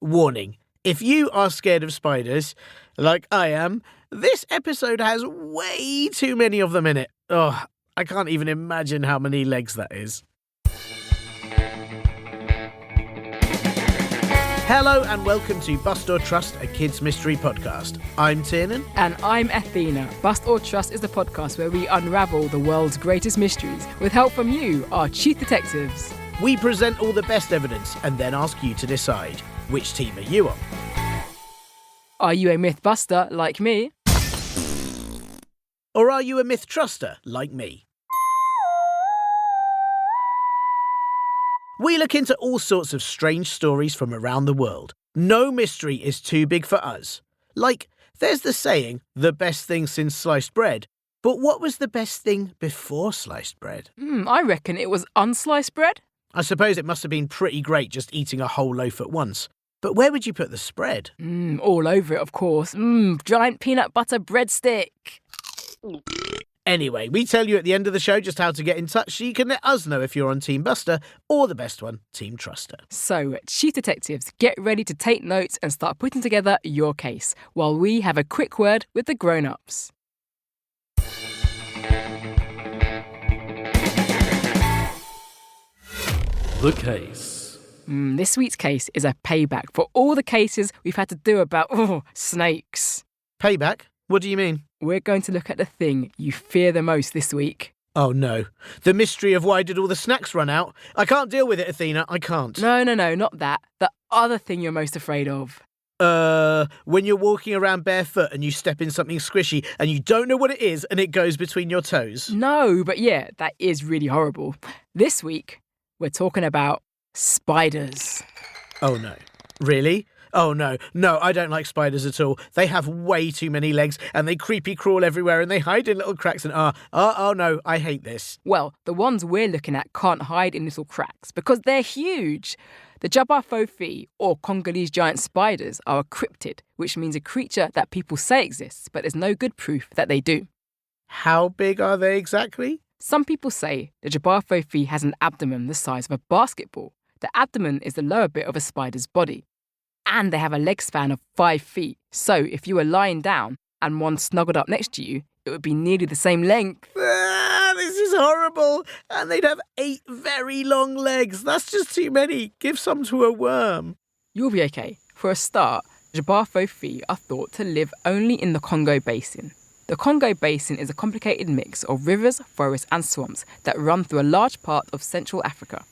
Warning, if you are scared of spiders, like I am, this episode has way too many of them in it. Oh, I can't even imagine how many legs that is. Hello and welcome to Bust or Trust, a kids' mystery podcast. I'm Tiernan. And I'm Athena. Bust or Trust is the podcast where we unravel the world's greatest mysteries with help from you, our chief detectives. We present all the best evidence and then ask you to decide, which team are you on? Are you a myth buster like me? Or are you a myth truster like me? We look into all sorts of strange stories from around the world. No mystery is too big for us. Like, there's the saying, the best thing since sliced bread. But what was the best thing before sliced bread? I reckon it was unsliced bread. I suppose it must have been pretty great just eating a whole loaf at once. But where would you put the spread? All over it, of course. Giant peanut butter breadstick. Anyway, we tell you at the end of the show just how to get in touch so you can let us know if you're on Team Buster or the best one, Team Truster. So, chief detectives, get ready to take notes and start putting together your case while we have a quick word with the grown-ups. The case. This week's case is a payback for all the cases we've had to do about, snakes. Payback? What do you mean? We're going to look at the thing you fear the most this week. Oh no. The mystery of why did all the snacks run out? I can't deal with it, Athena. I can't. No, not that. The other thing you're most afraid of. When you're walking around barefoot and you step in something squishy and you don't know what it is and it goes between your toes. No, but yeah, that is really horrible. This week, we're talking about spiders. Oh no. Really? Oh no, I don't like spiders at all. They have way too many legs and they creepy crawl everywhere and they hide in little cracks and oh no, I hate this. Well, the ones we're looking at can't hide in little cracks because they're huge. The FoFi, or Congolese giant spiders, are a cryptid, which means a creature that people say exists, but there's no good proof that they do. How big are they exactly? Some people say the FoFi has an abdomen the size of a basketball. The abdomen is the lower bit of a spider's body. And they have a leg span of 5 feet. So if you were lying down and one snuggled up next to you, it would be nearly the same length. This is horrible. And they'd have 8 very long legs. That's just too many. Give some to a worm. You'll be okay. For a start, FoFi are thought to live only in the Congo Basin. The Congo Basin is a complicated mix of rivers, forests and swamps that run through a large part of Central Africa.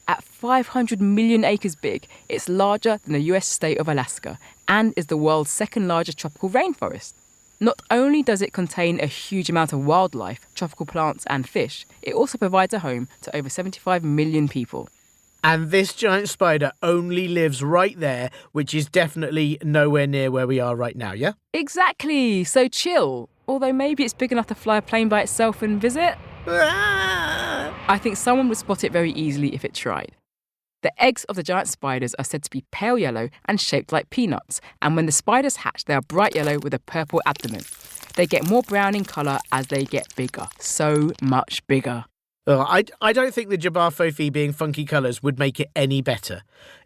At 500 million acres big, it's larger than the US state of Alaska and is the world's second largest tropical rainforest. Not only does it contain a huge amount of wildlife, tropical plants and fish, it also provides a home to over 75 million people. And this giant spider only lives right there, which is definitely nowhere near where we are right now, yeah? Exactly, so chill. Although maybe it's big enough to fly a plane by itself and visit. I think someone would spot it very easily if it tried. The eggs of the giant spiders are said to be pale yellow and shaped like peanuts, and when the spiders hatch, they are bright yellow with a purple abdomen. They get more brown in colour as they get bigger, so much bigger. I don't think the FoFi being funky colours would make it any better.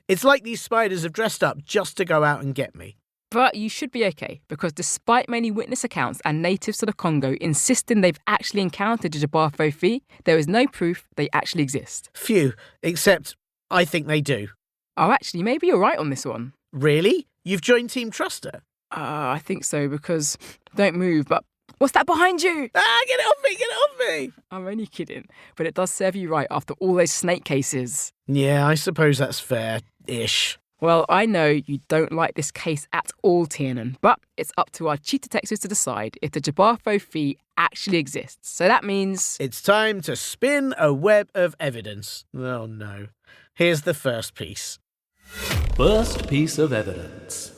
It's like these spiders have dressed up just to go out and get me. But you should be okay, because despite many witness accounts and natives to the Congo insisting they've actually encountered the FoFi, there is no proof they actually exist. Phew, except I think they do. Oh, actually, maybe you're right on this one. Really? You've joined Team Truster? I think so, because don't move, but what's that behind you? Get it off me! I'm only kidding, but it does serve you right after all those snake cases. Yeah, I suppose that's fair-ish. Well, I know you don't like this case at all, Tiernan, but it's up to our chief detectives to decide if the FoFi actually exists. So that means... It's time to spin a web of evidence. Oh no. Here's the first piece. First piece of evidence.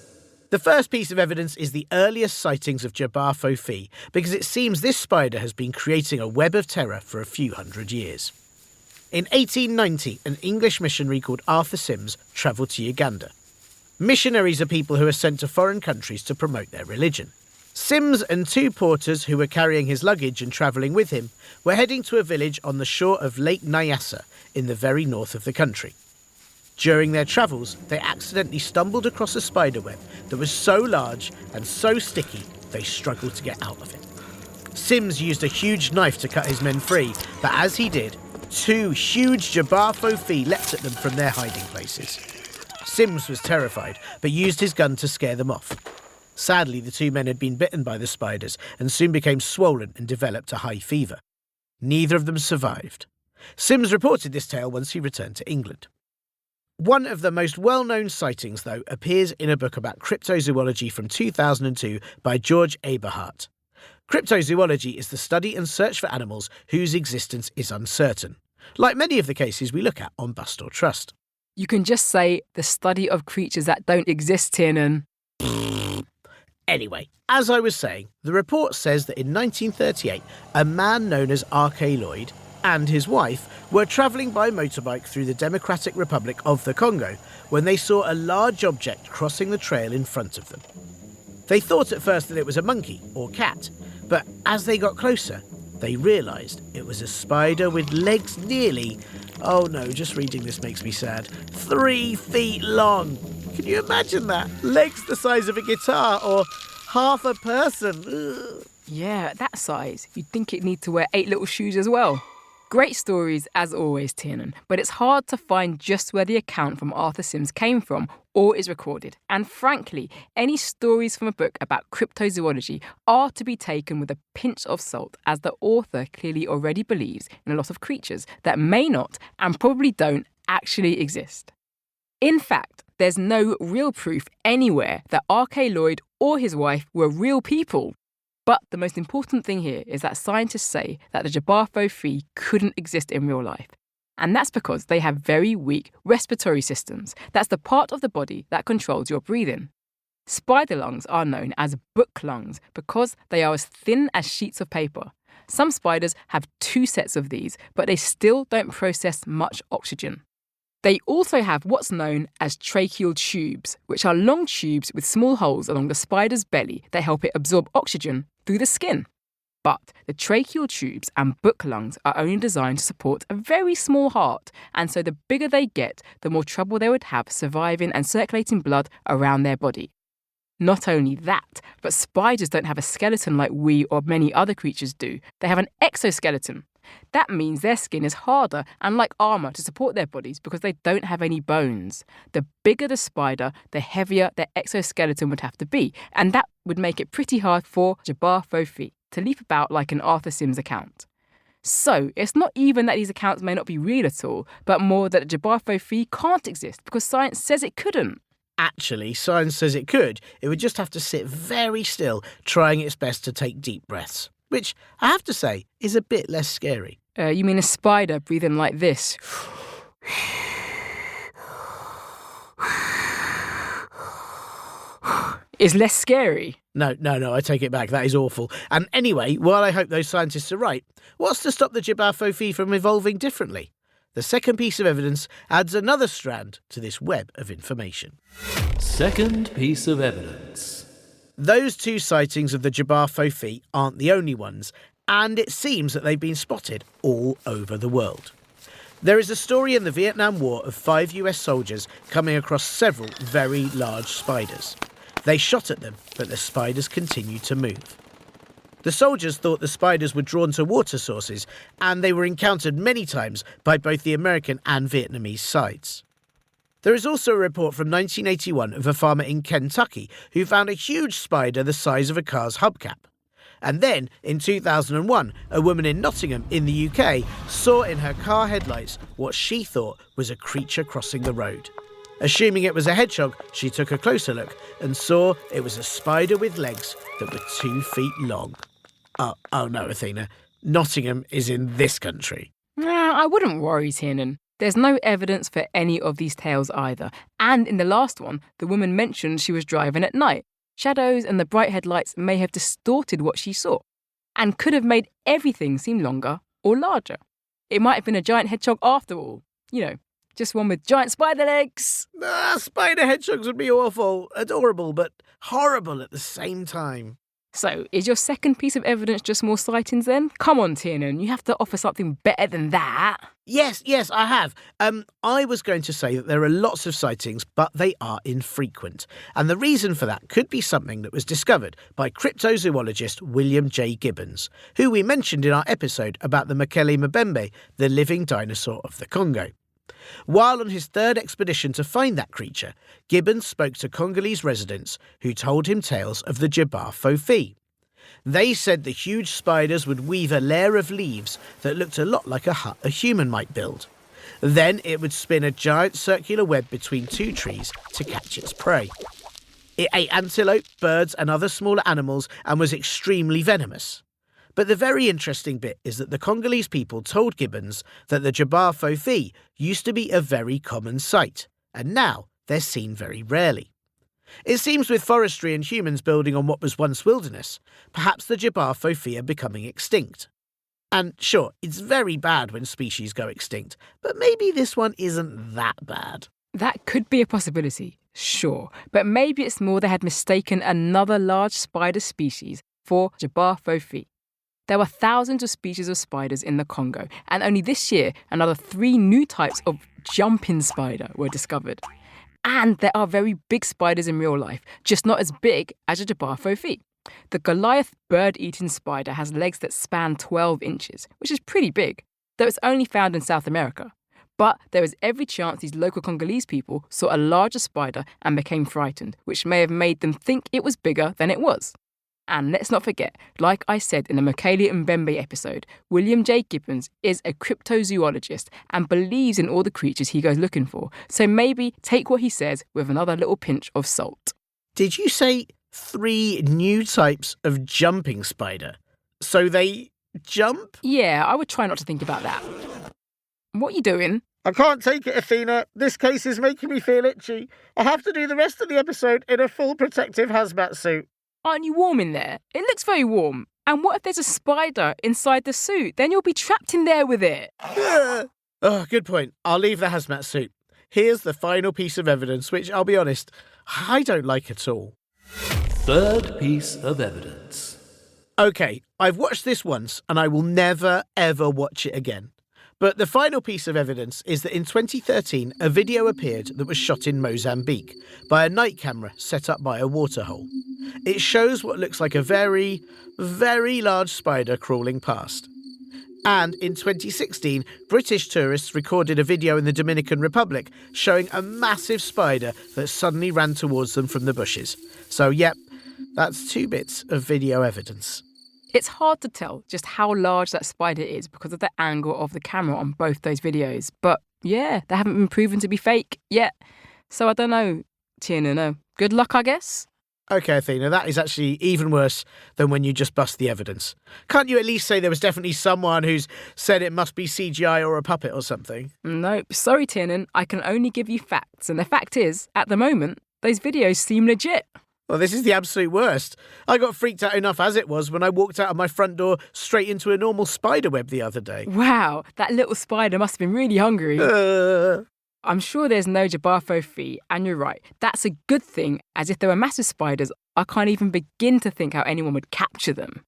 The first piece of evidence is the earliest sightings of FoFi, because it seems this spider has been creating a web of terror for a few hundred years. In 1890, an English missionary called Arthur Sims travelled to Uganda. Missionaries are people who are sent to foreign countries to promote their religion. Sims and 2 porters who were carrying his luggage and travelling with him were heading to a village on the shore of Lake Nyassa in the very north of the country. During their travels, they accidentally stumbled across a spider web that was so large and so sticky they struggled to get out of it. Sims used a huge knife to cut his men free, but as he did, 2 huge Jabbar FoFi leapt at them from their hiding places. Sims was terrified, but used his gun to scare them off. Sadly, the 2 men had been bitten by the spiders and soon became swollen and developed a high fever. Neither of them survived. Sims reported this tale once he returned to England. One of the most well-known sightings, though, appears in a book about cryptozoology from 2002 by George Eberhardt. Cryptozoology is the study and search for animals whose existence is uncertain, like many of the cases we look at on Bust or Trust. You can just say the study of creatures that don't exist, Tiernan. Anyway, as I was saying, the report says that in 1938, a man known as R.K. Lloyd and his wife were travelling by motorbike through the Democratic Republic of the Congo when they saw a large object crossing the trail in front of them. They thought at first that it was a monkey or cat, but as they got closer, they realised it was a spider with legs nearly, oh no, just reading this makes me sad, 3 feet long. Can you imagine that? Legs the size of a guitar or half a person. Ugh. Yeah, that size. You'd think it'd need to wear 8 little shoes as well. Great stories, as always, Tiernan, but it's hard to find just where the account from Arthur Sims came from or is recorded. And frankly, any stories from a book about cryptozoology are to be taken with a pinch of salt, as the author clearly already believes in a lot of creatures that may not, and probably don't, actually exist. In fact, there's no real proof anywhere that R.K. Lloyd or his wife were real people. But the most important thing here is that scientists say that the Jabbar FoFi couldn't exist in real life. And that's because they have very weak respiratory systems. That's the part of the body that controls your breathing. Spider lungs are known as book lungs because they are as thin as sheets of paper. Some spiders have 2 sets of these, but they still don't process much oxygen. They also have what's known as tracheal tubes, which are long tubes with small holes along the spider's belly that help it absorb oxygen through the skin. But the tracheal tubes and book lungs are only designed to support a very small heart, and so the bigger they get, the more trouble they would have surviving and circulating blood around their body. Not only that, but spiders don't have a skeleton like we or many other creatures do. They have an exoskeleton. That means their skin is harder and like armour to support their bodies because they don't have any bones. The bigger the spider, the heavier their exoskeleton would have to be, and that would make it pretty hard for Jabbar FoFi to leap about like an Arthur Sims account. So it's not even that these accounts may not be real at all, but more that Jabbar FoFi can't exist because science says it couldn't. Actually, science says it could. It would just have to sit very still, trying its best to take deep breaths. Which, I have to say, is a bit less scary. You mean a spider breathing like this? Is less scary? No, I take it back. That is awful. And anyway, while I hope those scientists are right, what's to stop the Jabbar FoFi from evolving differently? The second piece of evidence adds another strand to this web of information. Second piece of evidence. Those 2 sightings of the Jabbar FoFi aren't the only ones, and it seems that they've been spotted all over the world. There is a story in the Vietnam War of 5 US soldiers coming across several very large spiders. They shot at them, but the spiders continued to move. The soldiers thought the spiders were drawn to water sources, and they were encountered many times by both the American and Vietnamese sides. There is also a report from 1981 of a farmer in Kentucky who found a huge spider the size of a car's hubcap. And then, in 2001, a woman in Nottingham in the UK saw in her car headlights what she thought was a creature crossing the road. Assuming it was a hedgehog, she took a closer look and saw it was a spider with legs that were 2 feet long. Oh no, Athena. Nottingham is in this country. I wouldn't worry, Tiernan. There's no evidence for any of these tales either. And in the last one, the woman mentioned she was driving at night. Shadows and the bright headlights may have distorted what she saw and could have made everything seem longer or larger. It might have been a giant hedgehog after all. You know, just one with giant spider legs. Spider hedgehogs would be awful, adorable, but horrible at the same time. So, is your second piece of evidence just more sightings then? Come on, Tiernan, you have to offer something better than that. Yes, I have. I was going to say that there are lots of sightings, but they are infrequent. And the reason for that could be something that was discovered by cryptozoologist William J. Gibbons, who we mentioned in our episode about the Mekele Mbembe, the living dinosaur of the Congo. While on his third expedition to find that creature, Gibbons spoke to Congolese residents who told him tales of the Jabar FoFi. They said the huge spiders would weave a layer of leaves that looked a lot like a hut a human might build. Then it would spin a giant circular web between two trees to catch its prey. It ate antelope, birds and other smaller animals and was extremely venomous. But the very interesting bit is that the Congolese people told Gibbons that the Jabar FoFi used to be a very common sight, and now they're seen very rarely. It seems with forestry and humans building on what was once wilderness, perhaps the Jabar FoFi are becoming extinct. And sure, it's very bad when species go extinct, but maybe this one isn't that bad. That could be a possibility, sure, but maybe it's more they had mistaken another large spider species for Jabar FoFi. There were thousands of species of spiders in the Congo, and only this year, another 3 new types of jumping spider were discovered. And there are very big spiders in real life, just not as big as a Jabar FoFi. The Goliath bird-eating spider has legs that span 12 inches, which is pretty big, though it's only found in South America. But there is every chance these local Congolese people saw a larger spider and became frightened, which may have made them think it was bigger than it was. And let's not forget, like I said in the Mekele Mbembe episode, William J. Gibbons is a cryptozoologist and believes in all the creatures he goes looking for. So maybe take what he says with another little pinch of salt. Did you say 3 new types of jumping spider? So they jump? Yeah, I would try not to think about that. What are you doing? I can't take it, Athena. This case is making me feel itchy. I have to do the rest of the episode in a full protective hazmat suit. Aren't you warm in there? It looks very warm. And what if there's a spider inside the suit? Then you'll be trapped in there with it. Oh, good point. I'll leave the hazmat suit. Here's the final piece of evidence, which, I'll be honest, I don't like at all. Third piece of evidence. OK, I've watched this once and I will never, ever watch it again. But the final piece of evidence is that in 2013, a video appeared that was shot in Mozambique by a night camera set up by a waterhole. It shows what looks like a very, very large spider crawling past. And in 2016, British tourists recorded a video in the Dominican Republic showing a massive spider that suddenly ran towards them from the bushes. So, yep, that's 2 bits of video evidence. It's hard to tell just how large that spider is because of the angle of the camera on both those videos. But yeah, they haven't been proven to be fake yet. So I don't know, Tiernan, no. Good luck, I guess. OK, Athena, that is actually even worse than when you just bust the evidence. Can't you at least say there was definitely someone who's said it must be CGI or a puppet or something? Nope, sorry, Tiernan. I can only give you facts. And the fact is, at the moment, those videos seem legit. Well, this is the absolute worst. I got freaked out enough as it was when I walked out of my front door straight into a normal spider web the other day. Wow, that little spider must have been really hungry. I'm sure there's no Jabar FoFi, and you're right. That's a good thing, as if there were massive spiders, I can't even begin to think how anyone would capture them.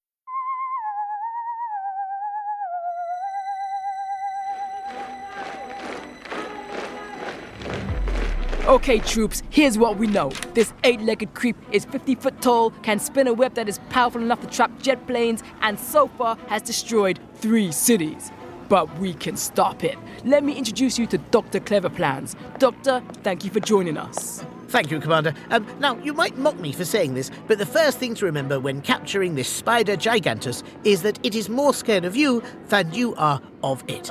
Okay, troops, here's what we know. This 8-legged creep is 50 foot tall, can spin a web that is powerful enough to trap jet planes, and so far has destroyed 3 cities. But we can stop it. Let me introduce you to Dr. Clever Plans. Doctor, thank you for joining us. Thank you, Commander. Now, you might mock me for saying this, but the first thing to remember when capturing this spider gigantus is that it is more scared of you than you are of it.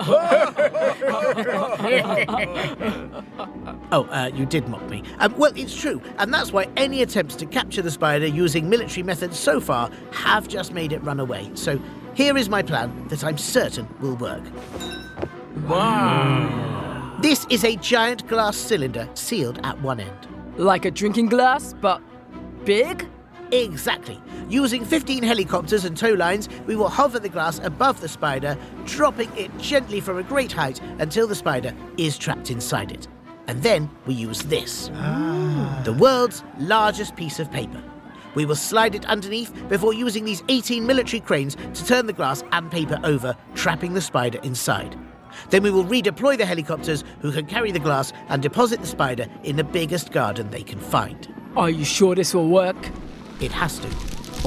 You did mock me. Well, it's true, and that's why any attempts to capture the spider using military methods so far have just made it run away. So here is my plan that I'm certain will work. Wow. This is a giant glass cylinder sealed at one end. Like a drinking glass, but big? Exactly. Using 15 helicopters and tow lines, we will hover the glass above the spider, dropping it gently from a great height until the spider is trapped inside it. And then we use this. The world's largest piece of paper. We will slide it underneath before using these 18 military cranes to turn the glass and paper over, trapping the spider inside. Then we will redeploy the helicopters who can carry the glass and deposit the spider in the biggest garden they can find. Are you sure this will work? It has to,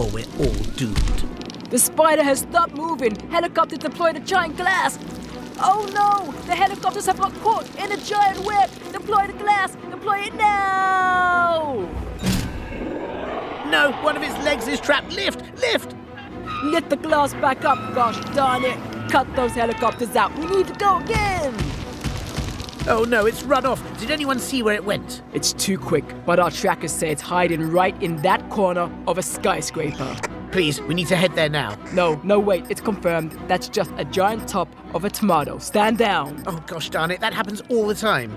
or we're all doomed. The spider has stopped moving. Helicopter deploy the giant glass. Oh no! The helicopters have got caught in a giant web. Deploy the glass. Deploy it now! No, one of its legs is trapped. Lift! Lift! Lift the glass back up, gosh darn it. Cut those helicopters out. We need to go again. Oh no, it's run off. Did anyone see where it went? It's too quick, but our trackers say it's hiding right in that corner of a skyscraper. Please, we need to head there now. No, wait, it's confirmed. That's just a giant top of a tomato. Stand down. Oh gosh darn it, that happens all the time.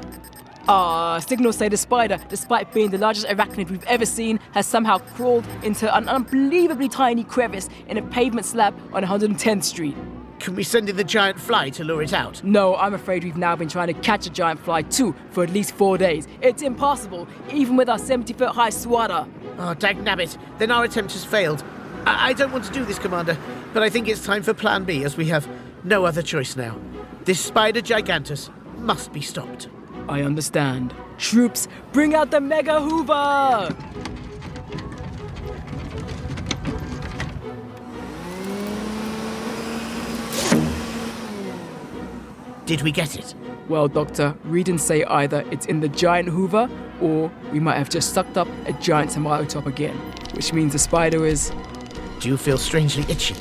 Signals say the spider, despite being the largest arachnid we've ever seen, has somehow crawled into an unbelievably tiny crevice in a pavement slab on 110th Street. Can we send in the giant fly to lure it out? No, I'm afraid we've now been trying to catch a giant fly too for at least 4 days. It's impossible, even with our 70-foot high swatter. Oh, dagnabbit. Then our attempt has failed. I don't want to do this, Commander, but I think it's time for Plan B, as we have no other choice now. This spider gigantus must be stopped. I understand. Troops, bring out the Mega Hoover! Did we get it? Well, Doctor, readings say either it's in the giant Hoover or we might have just sucked up a giant tomato top again, which means the spider is... Do you feel strangely itchy?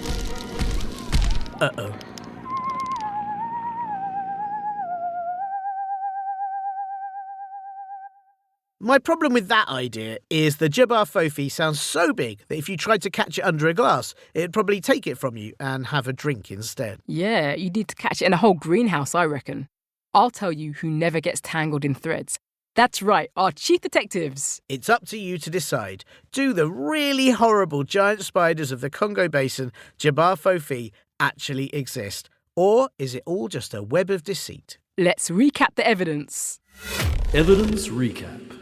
Uh-oh. My problem with that idea is the Jabbar FoFi sounds so big that if you tried to catch it under a glass, it'd probably take it from you and have a drink instead. Yeah, you need to catch it in a whole greenhouse, I reckon. I'll tell you who never gets tangled in threads. That's right, our chief detectives. It's up to you to decide. Do the really horrible giant spiders of the Congo Basin, Jabbar FoFi, actually exist? Or is it all just a web of deceit? Let's recap the evidence. Evidence recap.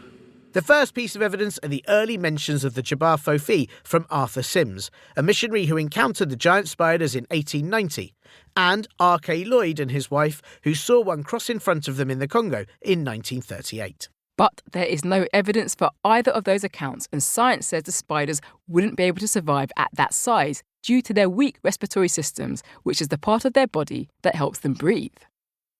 The first piece of evidence are the early mentions of the Jabbar FoFi from Arthur Sims, a missionary who encountered the giant spiders in 1890, and R.K. Lloyd and his wife, who saw one cross in front of them in the Congo in 1938. But there is no evidence for either of those accounts, and science says the spiders wouldn't be able to survive at that size due to their weak respiratory systems, which is the part of their body that helps them breathe.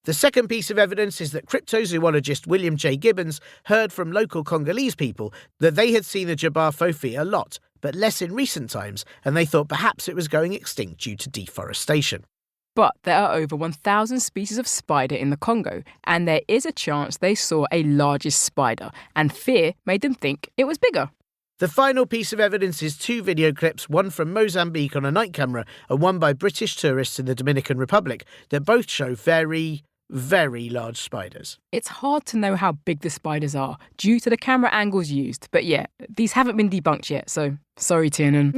The second piece of evidence is that cryptozoologist William J. Gibbons heard from local Congolese people that they had seen the Jabbar FoFi a lot, but less in recent times, and they thought perhaps it was going extinct due to deforestation. But there are over 1,000 species of spider in the Congo, and there is a chance they saw a largest spider, and fear made them think it was bigger. The final piece of evidence is 2 video clips, one from Mozambique on a night camera and one by British tourists in the Dominican Republic, that both show very large spiders. It's hard to know how big the spiders are due to the camera angles used, but yeah, these haven't been debunked yet, so sorry, Tiernan.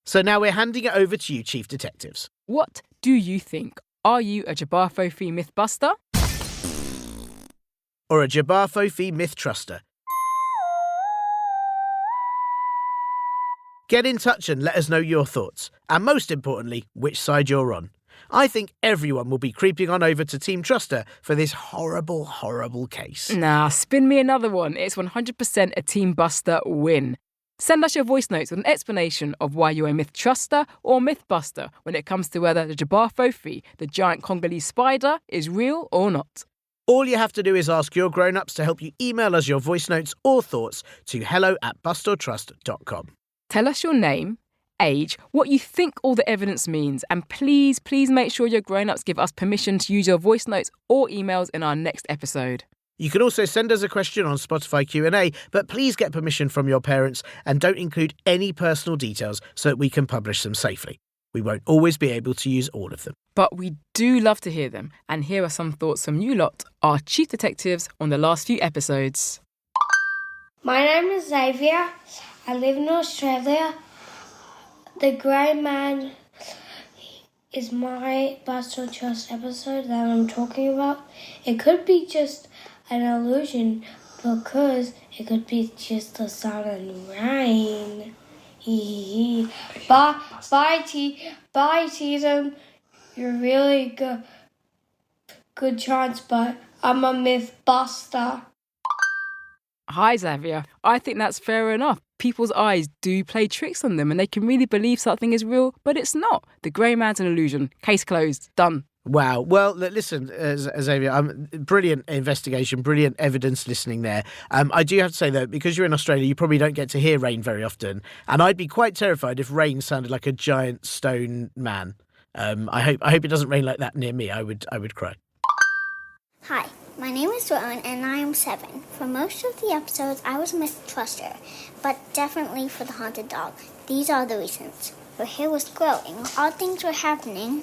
So now we're handing it over to you, Chief Detectives. What do you think? Are you a Jabbar FoFi mythbuster? Or a Jabbar FoFi myth truster? Get in touch and let us know your thoughts, and most importantly, which side you're on. I think everyone will be creeping on over to Team Truster for this horrible case. Nah, spin me another one. It's 100% a Team Buster win. Send us your voice notes with an explanation of why you're a myth truster or mythbuster when it comes to whether the Jabbar FoFi, the giant Congolese spider, is real or not. All you have to do is ask your grown-ups to help you email us your voice notes or thoughts to hello@bustortrust.com. Tell us your name, age, what you think all the evidence means, and please make sure your grown-ups give us permission to use your voice notes or emails in our next episode. You can also send us a question on Spotify Q&A, but please get permission from your parents and don't include any personal details so that we can publish them safely. We won't always be able to use all of them. But we do love to hear them, and here are some thoughts from you lot, our chief detectives, on the last few episodes. My name is Xavier. I live in Australia. The Grey Man is my Buster Trust episode that I'm talking about. It could be just an illusion, Because it could be just the sun and rain. Bye, Tiernan. You're really good chance, but I'm a myth buster. Hi, Xavier. I think that's fair enough. People's eyes do play tricks on them and they can really believe something is real, but it's not. The grey man's an illusion. Case closed. Done. Wow. Well, listen, Xavier, brilliant investigation, brilliant evidence listening there. I do have to say, though, because you're in Australia, you probably don't get to hear rain very often. And I'd be quite terrified if rain sounded like a giant stone man. I hope it doesn't rain like that near me. I would cry. Hi, my name is Rowan and I am 7. For most of the episodes, I was a mistruster, but definitely for the haunted dog. These are the reasons. Her hair was growing, odd things were happening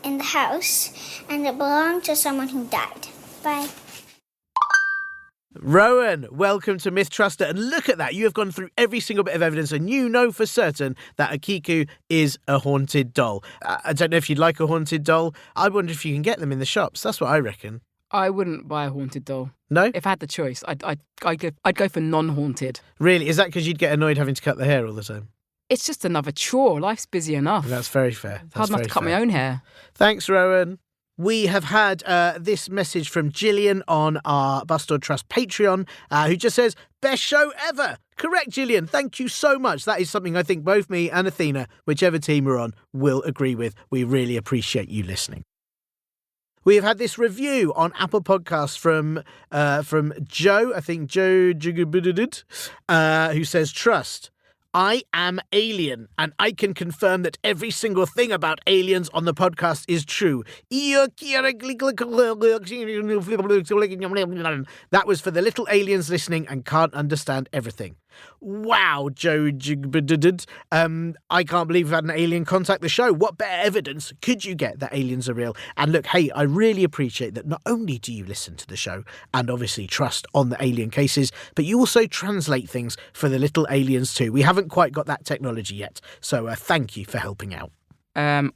in the house, and it belonged to someone who died. Bye. Rowan, welcome to Myth-Truster. And look at that. You have gone through every single bit of evidence and you know for certain that a kiku is a haunted doll. I don't know if you'd like a haunted doll. I wonder if you can get them in the shops. That's what I reckon. I wouldn't buy a haunted doll. No? If I had the choice, I'd go for non-haunted. Really? Is that because you'd get annoyed having to cut the hair all the time? It's just another chore. Life's busy enough. That's very fair. It's hard enough to cut my own hair. Thanks, Rowan. We have had this message from Gillian on our Bust or Trust Patreon, who just says, best show ever. Correct, Gillian. Thank you so much. That is something I think both me and Athena, whichever team we're on, will agree with. We really appreciate you listening. We have had this review on Apple Podcasts from Joe, I think Joe Jigabididid, who says, Trust. I am alien, and I can confirm that every single thing about aliens on the podcast is true. That was for the little aliens listening and can't understand everything. Wow, Joe Jigbidid. I can't believe we've had an alien contact the show. What better evidence could you get that aliens are real? And look, hey, I really appreciate that not only do you listen to the show and obviously trust on the alien cases, but you also translate things for the little aliens too. We haven't quite got that technology yet, so thank you for helping out.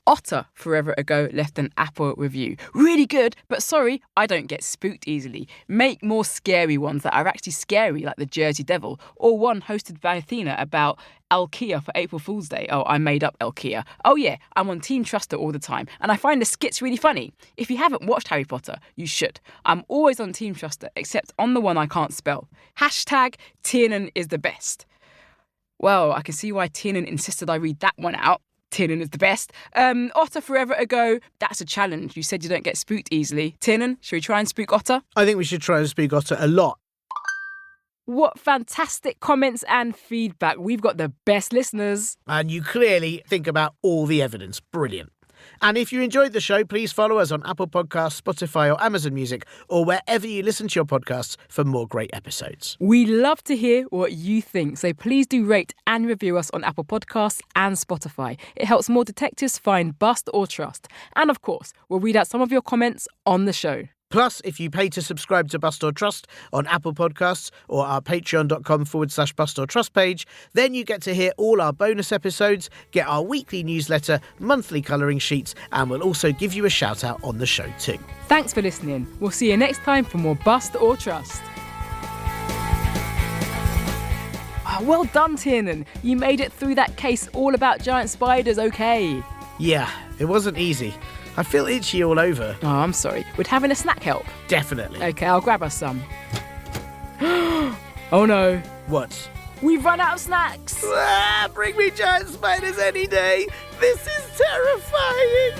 Otter forever ago left an Apple review. Really good, but sorry, I don't get spooked easily. Make more scary ones that are actually scary, like the Jersey Devil, or one hosted by Athena about Alkia for April Fool's Day. Oh, I made up Alkia. Oh yeah, I'm on Team Truster all the time, and I find the skits really funny. If you haven't watched Harry Potter, you should. I'm always on Team Truster, except on the one I can't spell. Hashtag Tiernan is the best. Well, I can see why Tiernan insisted I read that one out. Tiernan is the best. Otter forever ago, that's a challenge. You said you don't get spooked easily. Tiernan, should we try and spook Otter? I think we should try and spook Otter a lot. What fantastic comments and feedback. We've got the best listeners. And you clearly think about all the evidence. Brilliant. And if you enjoyed the show, please follow us on Apple Podcasts, Spotify or Amazon Music, or wherever you listen to your podcasts for more great episodes. We love to hear what you think, so please do rate and review us on Apple Podcasts and Spotify. It helps more detectives find Bust or Trust. And of course, we'll read out some of your comments on the show. Plus, if you pay to subscribe to Bust or Trust on Apple Podcasts or our patreon.com/Bust or Trust page, then you get to hear all our bonus episodes, get our weekly newsletter, monthly colouring sheets, and we'll also give you a shout out on the show too. Thanks for listening. We'll see you next time for more Bust or Trust. Well done, Tiernan. You made it through that case all about giant spiders, okay? Yeah, it wasn't easy. I feel itchy all over. Oh, I'm sorry. Would having a snack help? Definitely. Okay, I'll grab us some. Oh no. What? We've run out of snacks. Bring me giant spiders any day. This is terrifying.